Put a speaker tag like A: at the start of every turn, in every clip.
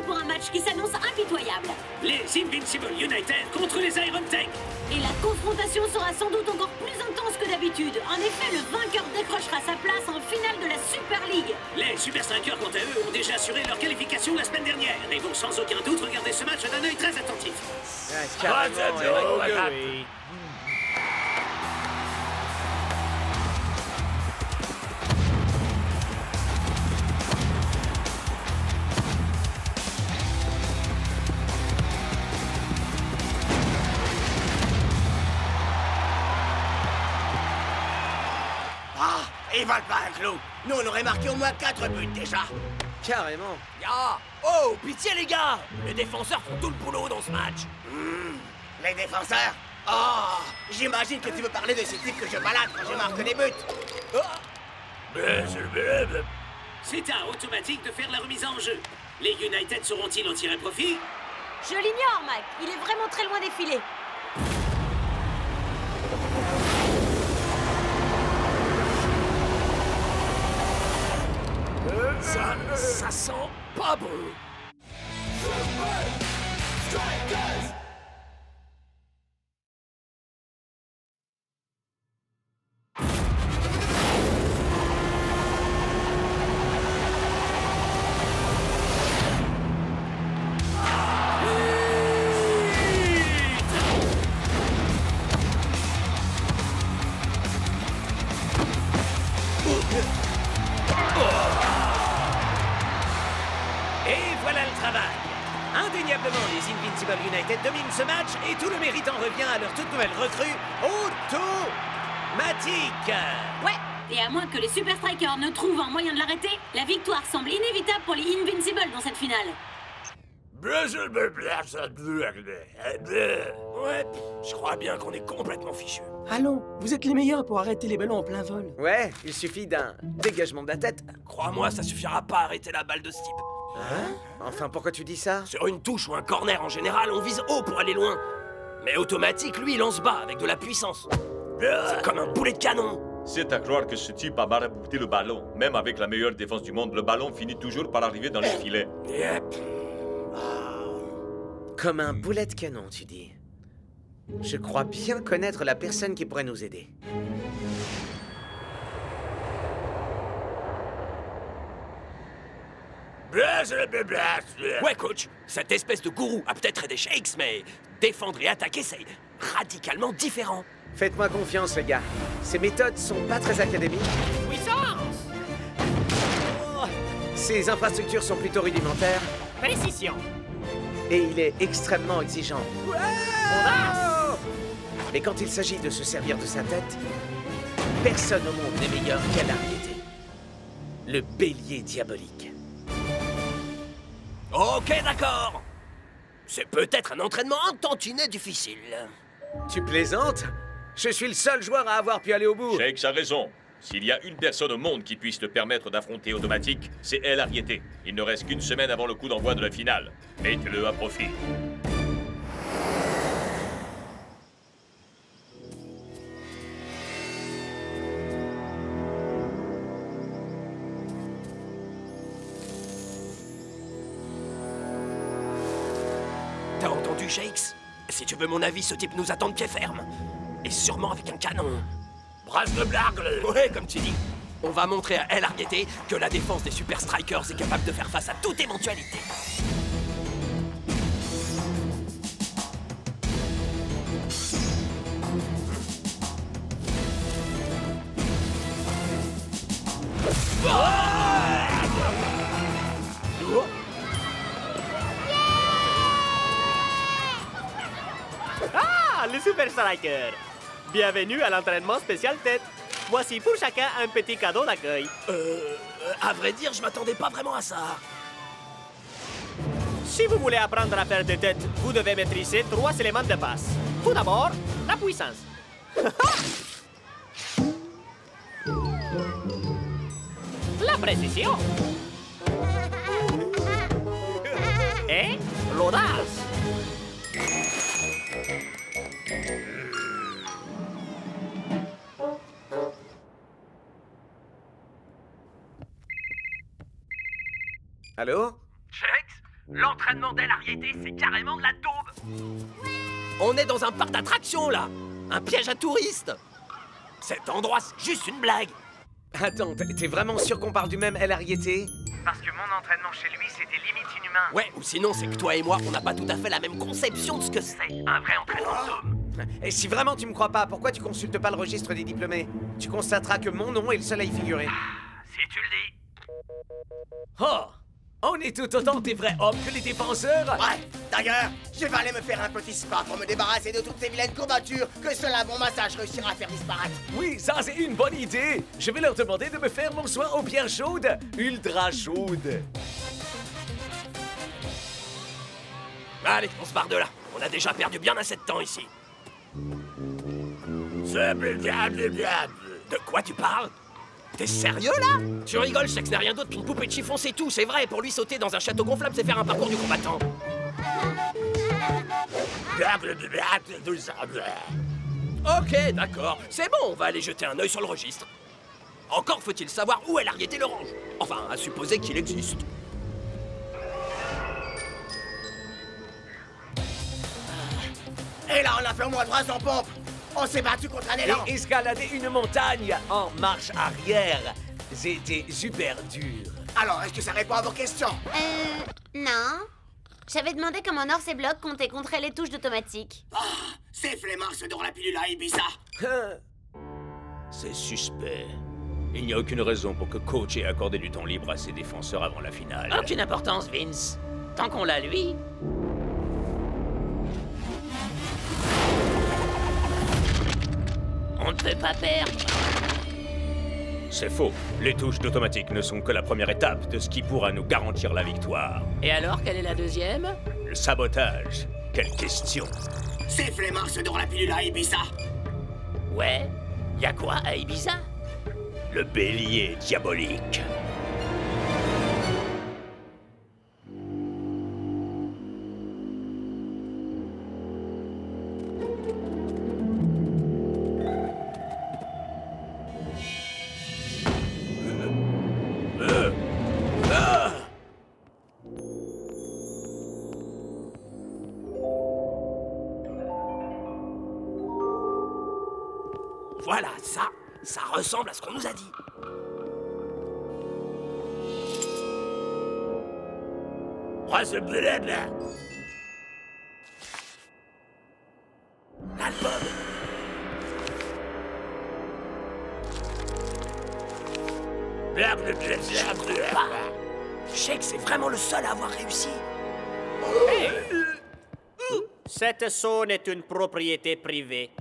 A: pour un match qui s'annonce impitoyable.
B: Les Invincible United contre les Iron Tank.
A: Et la confrontation sera sans doute encore plus intense que d'habitude. En effet, le vainqueur décrochera sa place en finale de la Super League.
B: Les Super Strikers, quant à eux, ont déjà assuré leur qualification la semaine dernière et vont sans aucun doute regarder ce match d'un œil très attentif.
C: Oui.
D: Ah, ils valent pas un clou. Nous, on aurait marqué au moins 4 buts déjà.
E: Carrément.
D: Ya. Oh, pitié les gars. Les défenseurs font tout le boulot dans ce match. Les défenseurs? Oh, j'imagine que tu veux parler de ces types que je balade quand je marque des buts.
B: C'est à Automatique de faire la remise en jeu. Les United sauront-ils en tirer profit?
A: Je l'ignore, Mike. Il est vraiment très loin des filets.
D: Ça sent pas bon.
E: Et voilà le travail. Indéniablement, les Invincible United dominent ce match et tout le mérite en revient à leur toute nouvelle recrue, Automatique.
A: Ouais, et à moins que les Super Strikers ne trouvent un moyen de l'arrêter, la victoire semble inévitable pour les Invincible dans cette finale.
D: Ouais, je crois bien qu'on est complètement fichus.
F: Allons, vous êtes les meilleurs pour arrêter les ballons en plein vol.
E: Ouais, il suffit d'un dégagement de la tête.
D: Crois-moi, ça suffira pas à arrêter la balle de ce type.
E: Hein? Enfin, pourquoi tu dis ça?
D: Sur une touche ou un corner en général, on vise haut pour aller loin. Mais Automatique, lui, il lance bas avec de la puissance. C'est comme un boulet de canon.
G: C'est à croire que ce type a marabouté le ballon. Même avec la meilleure défense du monde, le ballon finit toujours par arriver dans les filets.
D: Yep.
E: Comme un boulet de canon, tu dis. Je crois bien connaître la personne qui pourrait nous aider.
D: Ouais, coach, cette espèce de gourou a peut-être des shakes, mais défendre et attaquer, c'est radicalement différent.
E: Faites-moi confiance, les gars. Ces méthodes sont pas très académiques.
C: Puissance.
E: Ces infrastructures sont plutôt rudimentaires.
C: Précision.
E: Et il est extrêmement exigeant.
C: Audace.
E: Mais quand il s'agit de se servir de sa tête, personne au monde n'est meilleur qu'El Arrietty. Le bélier diabolique.
D: Ok, d'accord. C'est peut-être un entraînement un tantinet difficile.
E: Tu plaisantes? Je suis le seul joueur à avoir pu aller au bout.
G: Shakes a raison. S'il y a une personne au monde qui puisse te permettre d'affronter Automatique, c'est El Arrietty. Il ne reste qu'une semaine avant le coup d'envoi de la finale. Mettez-le à profit.
D: T'as entendu, Shakes? Si tu veux mon avis, ce type nous attend de pied ferme. Et sûrement avec un canon. Brasse de blague. Ouais, comme tu dis. On va montrer à El Arrietty que la défense des Super Strikers est capable de faire face à toute éventualité.
C: Ah, le Super Striker. Bienvenue à l'entraînement spécial tête. Voici pour chacun un petit cadeau d'accueil.
D: À vrai dire, je m'attendais pas vraiment à ça.
C: Si vous voulez apprendre à faire des têtes, vous devez maîtriser 3 éléments de base. Tout d'abord, la puissance. La précision. Et l'audace.
E: Allô?
H: Shakes,
D: L'entraînement d'El Ariete, c'est carrément de la daube. On est dans un parc d'attractions, là. Un piège à touristes. Cet endroit, c'est juste une blague.
E: Attends, t'es vraiment sûr qu'on parle du même El Ariete?
H: Parce que mon entraînement chez lui, c'était limite inhumain.
D: Ouais, ou sinon, c'est que toi et moi, on n'a pas tout à fait la même conception de ce que c'est.
H: Un vrai entraînement de daube.
E: Et si vraiment tu me crois pas, pourquoi tu consultes pas le registre des diplômés? Tu constateras que mon nom est le seul à y figurer.
H: Si tu le dis.
E: Oh! On est tout autant des vrais hommes que les défenseurs!
I: Bref, d'ailleurs, je vais aller me faire un petit spa pour me débarrasser de toutes ces vilaines courbatures que seul un bon massage réussira à faire disparaître.
E: Oui, ça c'est une bonne idée! Je vais leur demander de me faire mon soin aux pierres chaudes, ultra chaudes.
D: Allez, on se barre de là. On a déjà perdu bien assez de temps ici. De quoi tu parles? T'es sérieux, là? Tu rigoles, je sais que ce n'est rien d'autre qu'une poupée de chiffon, c'est tout, c'est vrai. Pour lui, sauter dans un château gonflable, c'est faire un parcours du combattant. Ok, d'accord. C'est bon, on va aller jeter un œil sur le registre. Encore faut-il savoir où El Ariete le range. Enfin, à supposer qu'il existe.
I: Et là, on a fait au moins 300 pompes. On s'est battu contre un élan.
E: Et escalader une montagne en marche arrière, c'était super dur.
I: Alors, est-ce que ça répond à vos questions?
J: Non. J'avais demandé comment North et Block comptaient contrer les touches d'automatique.
I: Ah, ces flemmards se donnent la pilule à Ibiza.
K: C'est suspect. Il n'y a aucune raison pour que Coach ait accordé du temps libre à ses défenseurs avant la finale.
B: Aucune importance, Vince. Tant qu'on l'a, lui. On ne peut pas perdre.
K: C'est faux. Les touches d'automatique ne sont que la première étape de ce qui pourra nous garantir la victoire.
B: Et alors, quelle est la deuxième?
K: Le sabotage. Quelle question.
I: Ces flemmards se donnent la pilule à Ibiza.
B: Ouais. Y a quoi à Ibiza?
K: Le bélier diabolique.
D: Voilà, ça ressemble à ce qu'on nous a dit. L'album. Shake, c'est vraiment le seul à avoir réussi.
C: Cette zone est une propriété privée.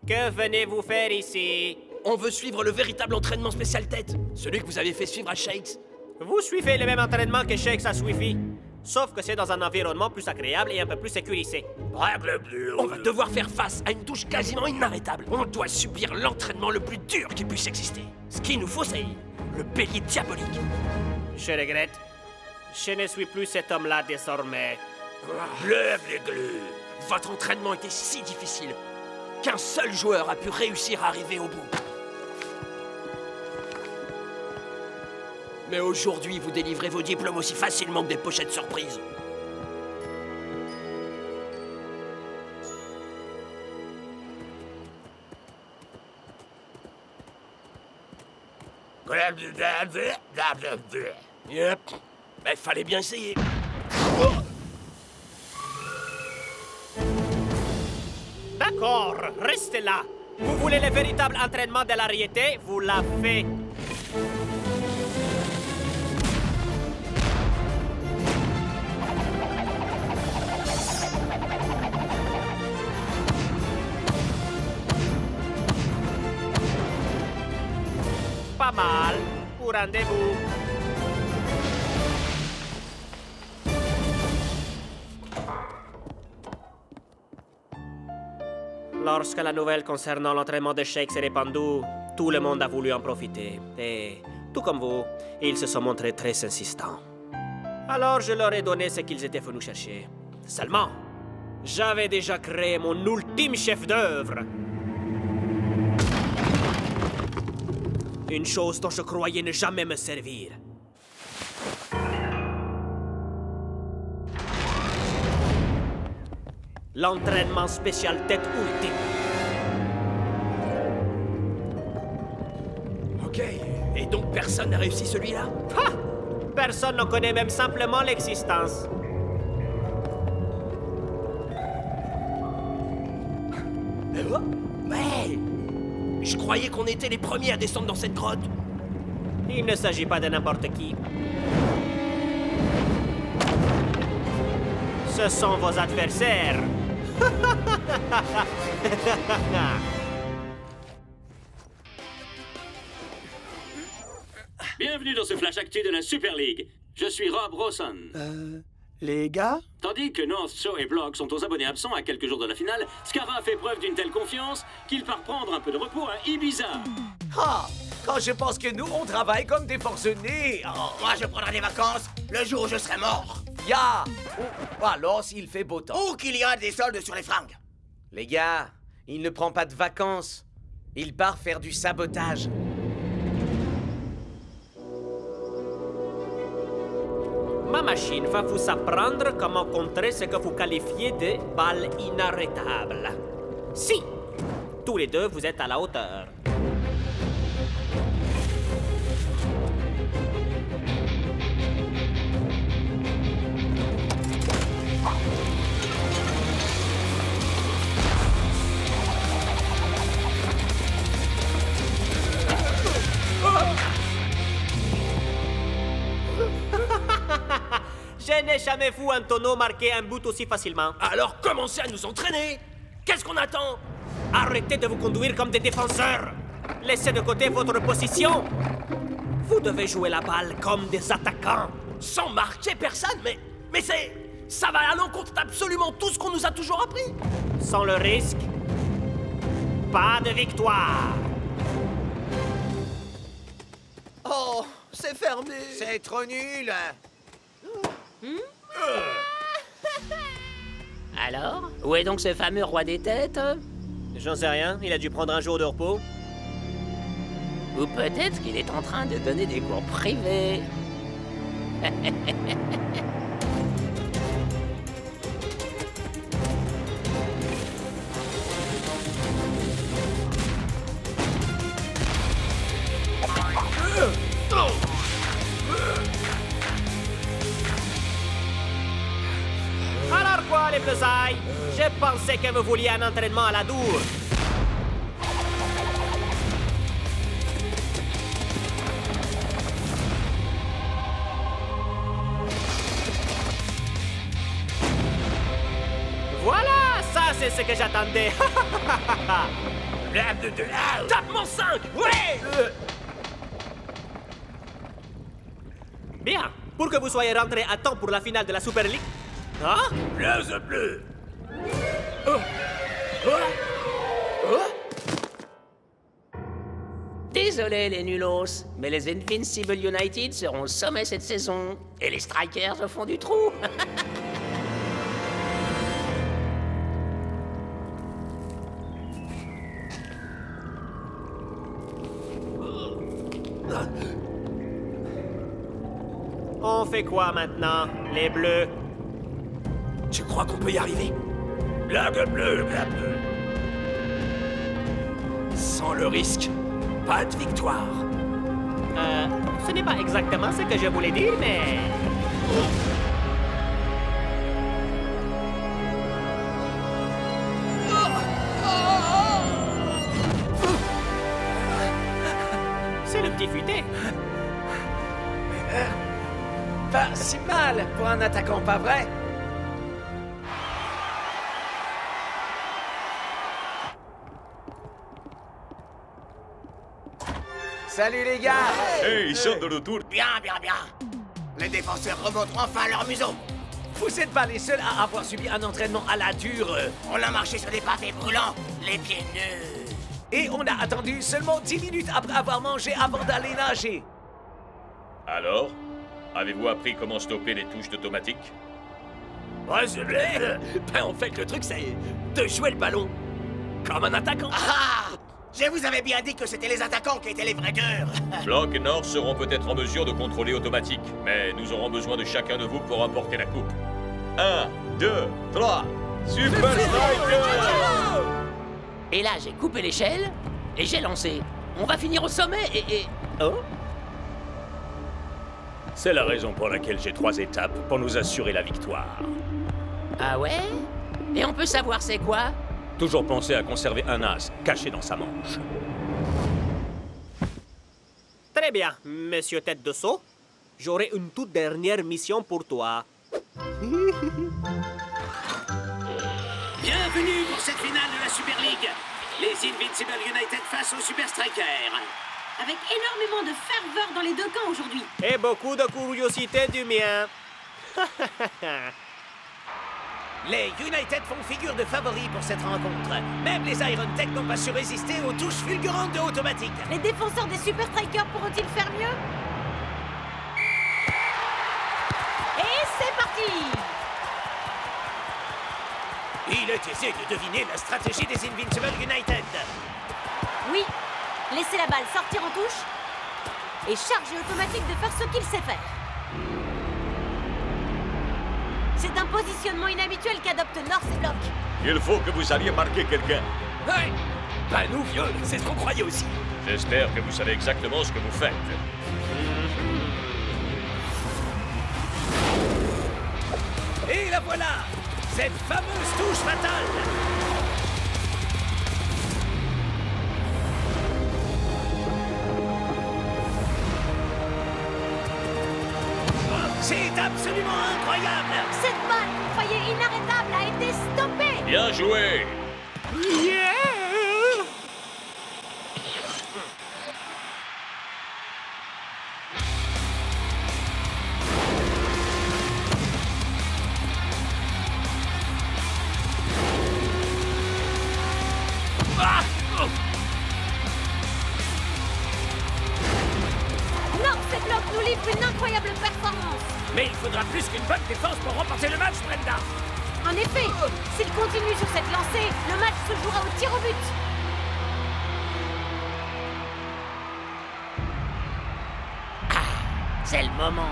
C: Que venez-vous faire ici?
D: On veut suivre le véritable entraînement spécial tête, celui que vous avez fait suivre à Shakes.
C: Vous suivez le même entraînement que Shakes a suivi, sauf que c'est dans un environnement plus agréable et un peu plus sécurisé.
D: On va devoir faire face à une touche quasiment inarrêtable. On doit subir l'entraînement le plus dur qui puisse exister. Ce qu'il nous faut, c'est le bélier diabolique.
C: Je regrette. Je ne suis plus cet homme-là désormais.
D: Votre entraînement était si difficile qu'un seul joueur a pu réussir à arriver au bout. Mais aujourd'hui, vous délivrez vos diplômes aussi facilement que des pochettes surprises. Yep. Mais fallait bien essayer.
C: D'accord, restez là. Vous voulez le véritable entraînement de l'Ariete? Vous l'avez. Pas mal. Pour rendez-vous. Lorsque la nouvelle concernant l'entraînement de Shake s'est répandue, tout le monde a voulu en profiter. Et, tout comme vous, ils se sont montrés très insistants. Alors je leur ai donné ce qu'ils étaient venus chercher. Seulement, j'avais déjà créé mon ultime chef-d'œuvre. Une chose dont je croyais ne jamais me servir. l'entraînement spécial tête ultime.
D: Ok, et donc personne n'a réussi celui-là?
C: Ha! Personne n'en connaît même simplement l'existence.
D: Mais je croyais qu'on était les premiers à descendre dans cette grotte.
C: Il ne s'agit pas de n'importe qui. Ce sont vos adversaires.
B: Bienvenue dans ce flash actu de la Super League. Je suis Rob Rawson.
F: Les gars?
B: Tandis que North, Shaw et Block sont aux abonnés absents à quelques jours de la finale, Scarra fait preuve d'une telle confiance qu'il part prendre un peu de repos à Ibiza.
E: Ah! Quand je pense que nous, on travaille comme des forcenés. Oh.
I: Moi, je prendrai des vacances le jour où je serai mort.
E: Ya! Ou alors s'il fait beau temps.
I: Ou qu'il y a des soldes sur les fringues.
E: Les gars, il ne prend pas de vacances. Il part faire du sabotage.
C: Ma machine va vous apprendre comment contrer ce que vous qualifiez de balles inarrêtables. Si tous les deux vous êtes à la hauteur. Je n'ai jamais vu un tonneau marquer un but aussi facilement.
D: Alors commencez à nous entraîner. Qu'est-ce qu'on attend?
C: Arrêtez de vous conduire comme des défenseurs. Laissez de côté votre position. Vous devez jouer la balle comme des attaquants.
D: Sans marquer personne, mais c'est... Ça va à l'encontre d'absolument tout ce qu'on nous a toujours appris.
C: Sans le risque, pas de victoire.
I: Oh, c'est fermé.
E: C'est trop nul.
L: Alors, où est donc ce fameux roi des têtes?
C: J'en sais rien, il a dû prendre un jour de repos.
L: Ou peut-être qu'il est en train de donner des cours privés.
C: Alors quoi, les Bleusailles? Je pensais que vous vouliez un entraînement à la Dour. Voilà, ça c'est ce que j'attendais.
D: Tape-moi 5.
C: Ouais! Bien, pour que vous soyez rentrés à temps pour la finale de la Super League. Hein?
D: Bleu.
L: Désolé les nulos, mais les Invincible United seront au sommet cette saison. Et les Strikers au fond du trou.
C: On fait quoi maintenant, les Bleus?
D: Tu crois qu'on peut y arriver? Blague bleue. Sans le risque, pas de victoire.
C: Ce n'est pas exactement ce que je voulais dire, mais... C'est le petit futé.
E: Pas si mal pour un attaquant, pas vrai? Salut les gars!
G: Hey, ils sont de retour.
I: Bien. Les défenseurs remonteront enfin leur museau.
E: Vous n'êtes pas les seuls à avoir subi un entraînement à la dure.
I: On a marché sur des pavés brûlants, les pieds nus.
E: Et on a attendu seulement 10 minutes après avoir mangé avant d'aller nager.
G: Alors, avez-vous appris comment stopper les touches d'automatique?
D: Ouais, c'est vrai. Ben, en fait, le truc, c'est de jouer le ballon comme un attaquant.
I: Ah! Je vous avais bien dit que c'était les attaquants qui étaient les vrais durs.
G: Block et North seront peut-être en mesure de contrôler automatique, mais nous aurons besoin de chacun de vous pour remporter la coupe. 1, 2, 3. Super Striker!
L: Et là, j'ai coupé l'échelle et j'ai lancé. On va finir au sommet et... Oh?
K: C'est la raison pour laquelle j'ai 3 étapes pour nous assurer la victoire.
L: Ah ouais? Et on peut savoir c'est quoi?
K: Toujours penser à conserver un as caché dans sa manche.
C: Très bien, monsieur Tête de Seau. J'aurai une toute dernière mission pour toi.
B: Bienvenue pour cette finale de la Super League. Les Invincible United face aux Super Strikers.
A: Avec énormément de ferveur dans les deux camps aujourd'hui.
C: Et beaucoup de curiosité du mien.
E: Les United font figure de favoris pour cette rencontre. Même les Iron Tech n'ont pas su résister aux touches fulgurantes de Automatique.
A: Les défenseurs des Super Strikers pourront-ils faire mieux? Et c'est parti!
E: Il est aisé de deviner la stratégie des Invincible United.
A: Oui, laissez la balle sortir en touche et charger Automatique de faire ce qu'il sait faire. C'est un positionnement inhabituel qu'adopte North et Block.
G: Il faut que vous alliez marquer quelqu'un.
D: Ouais. Pas nous, vieux, c'est ce qu'on croyait aussi.
G: J'espère que vous savez exactement ce que vous faites.
E: Et la voilà, cette fameuse touche fatale. C'est absolument incroyable.
A: Cette balle qu'on croyait inarrêtable a été stoppée.
G: Bien joué.
A: North et Block nous livrent une incroyable performance.
E: Mais il faudra plus qu'une bonne défense pour remporter le match, Brenda.
A: En effet, s'il continue sur cette lancée, le match se jouera au tir au but.
L: C'est le moment.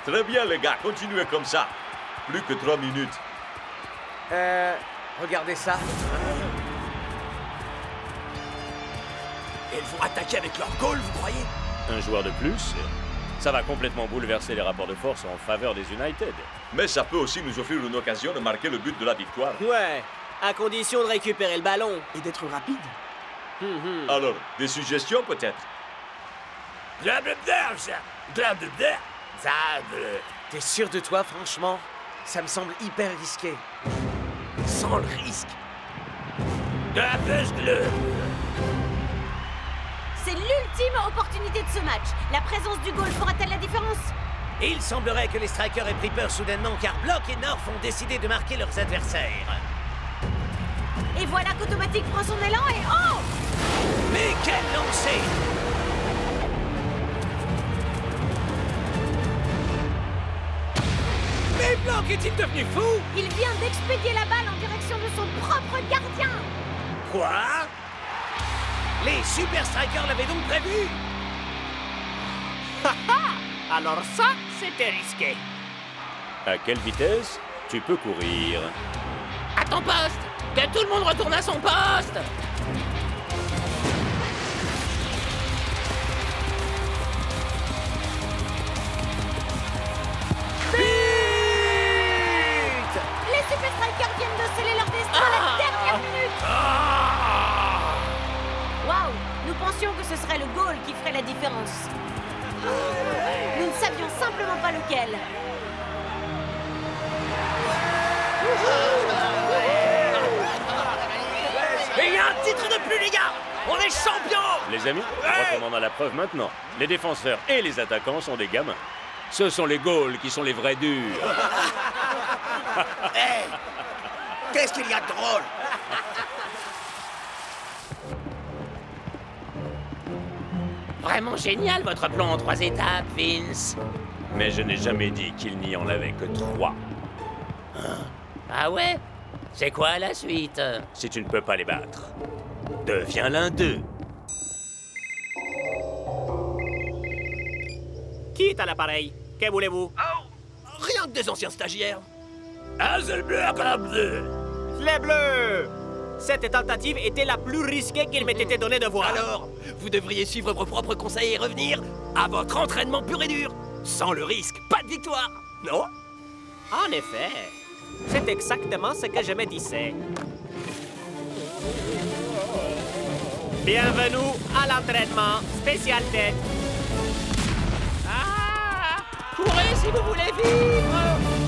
G: Très bien, les gars, continuez comme ça. Plus que 3 minutes.
I: Regardez ça.
D: Elles vont attaquer avec leur goal, vous croyez?
K: Un joueur de plus, ça va complètement bouleverser les rapports de force en faveur des United.
G: Mais ça peut aussi nous offrir une occasion de marquer le but de la victoire.
C: Ouais, à condition de récupérer le ballon.
F: Et d'être rapide.
G: Alors, des suggestions peut-être?
I: T'es sûr de toi, franchement? Ça me semble hyper risqué.
D: Sans le risque.
A: C'est l'ultime opportunité de ce match. La présence du goal fera-t-elle la différence?
E: Il semblerait que les Strikers aient pris peur soudainement car Block et North ont décidé de marquer leurs adversaires.
A: Et voilà qu'Automatique prend son élan et oh!
E: Mais quel lancer! Mais Block est-il devenu fou?
A: Il vient d'expédier la balle en direction de son propre gardien.
E: Quoi? Les Super Strikers l'avaient donc prévu?
C: Alors ça, c'était risqué.
K: À quelle vitesse tu peux courir?
L: À ton poste! Que tout le monde retourne à son poste!
A: Les Super Strikers viennent de sceller leur destin à la dernière minute. Waouh! Nous pensions que ce serait le goal qui ferait la différence. Nous ne savions simplement pas lequel.
E: Et il y a un titre de plus, les gars! On est champions!
K: Les amis, retournons à la preuve maintenant. Les défenseurs et les attaquants sont des gamins. Ce sont les goals qui sont les vrais durs.
I: Hey! Qu'est-ce qu'il y a de drôle?
L: Vraiment génial votre plan en 3 étapes, Vince.
K: Mais je n'ai jamais dit qu'il n'y en avait que 3.
L: Ah ouais? C'est quoi la suite?
K: Si tu ne peux pas les battre, deviens l'un d'eux.
C: Qui est à l'appareil? Que voulez-vous?
D: Oh! Rien que des anciens stagiaires.
C: Les Bleus! Cette tentative était la plus risquée qu'il m'ait été donné de voir.
D: Alors, vous devriez suivre vos propres conseils et revenir à votre entraînement pur et dur. Sans le risque, pas de victoire, non?
C: En effet, c'est exactement ce que je me disais. Bienvenue à l'entraînement spécial tête.
L: Courez si vous voulez vivre!